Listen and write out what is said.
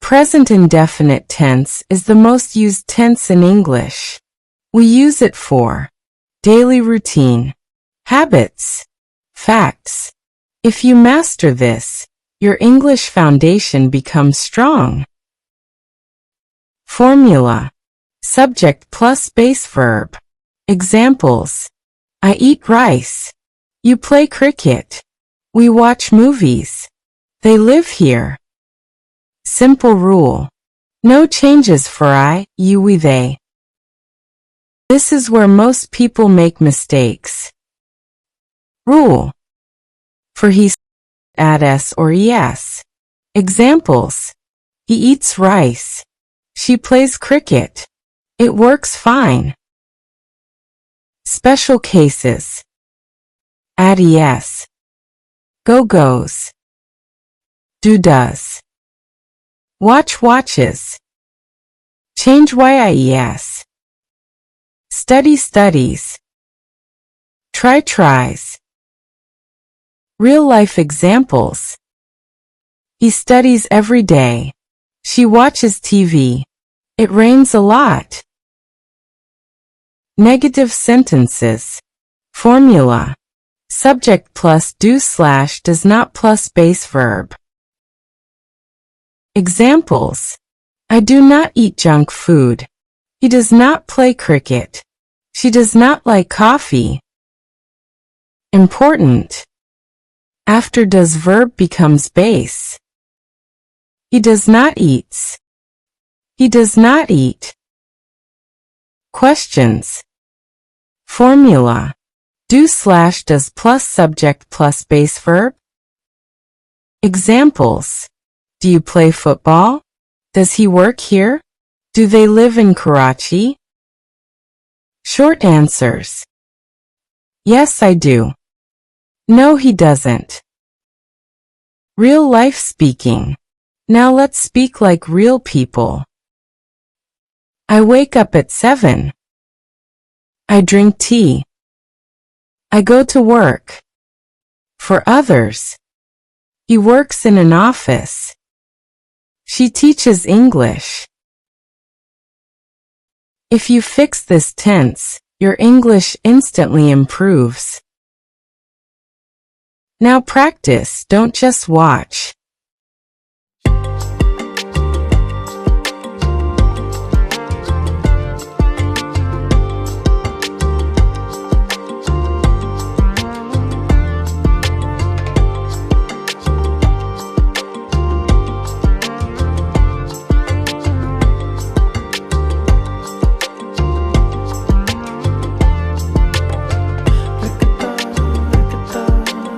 Present indefinite tense is the most used tense in English. We use it for daily routine, habits, facts. If you master this, your English foundation becomes strong. Formula. Subject plus base verb. Examples. I eat rice. You play cricket. We watch movies. They live here. Simple rule. No changes for I, you, we, they. This is where most people make mistakes. Rule. For he, add s or es. Examples. He eats rice. She plays cricket. It works fine. Special cases. Add es. Go goes. Do does. Watch watches. Change yies. Study studies. Try tries. Real life examples. He studies every day. She watches TV. It rains a lot. Negative sentences. Formula. Subject plus do/does not plus base verb. Examples. I do not eat junk food. He does not play cricket. She does not like coffee. Important. After does verb becomes base. He does not eats. He does not eat. Questions. Formula. Do/does plus subject plus base verb. Examples. Do you play football? Does he work here? Do they live in Karachi? Short answers. Yes, I do. No, he doesn't. Real life speaking. Now let's speak like real people. I wake up at 7. I drink tea. I go to work. For others. He works in an office. She teaches English. If you fix this tense, your English instantly improves. Now practice, don't just watch.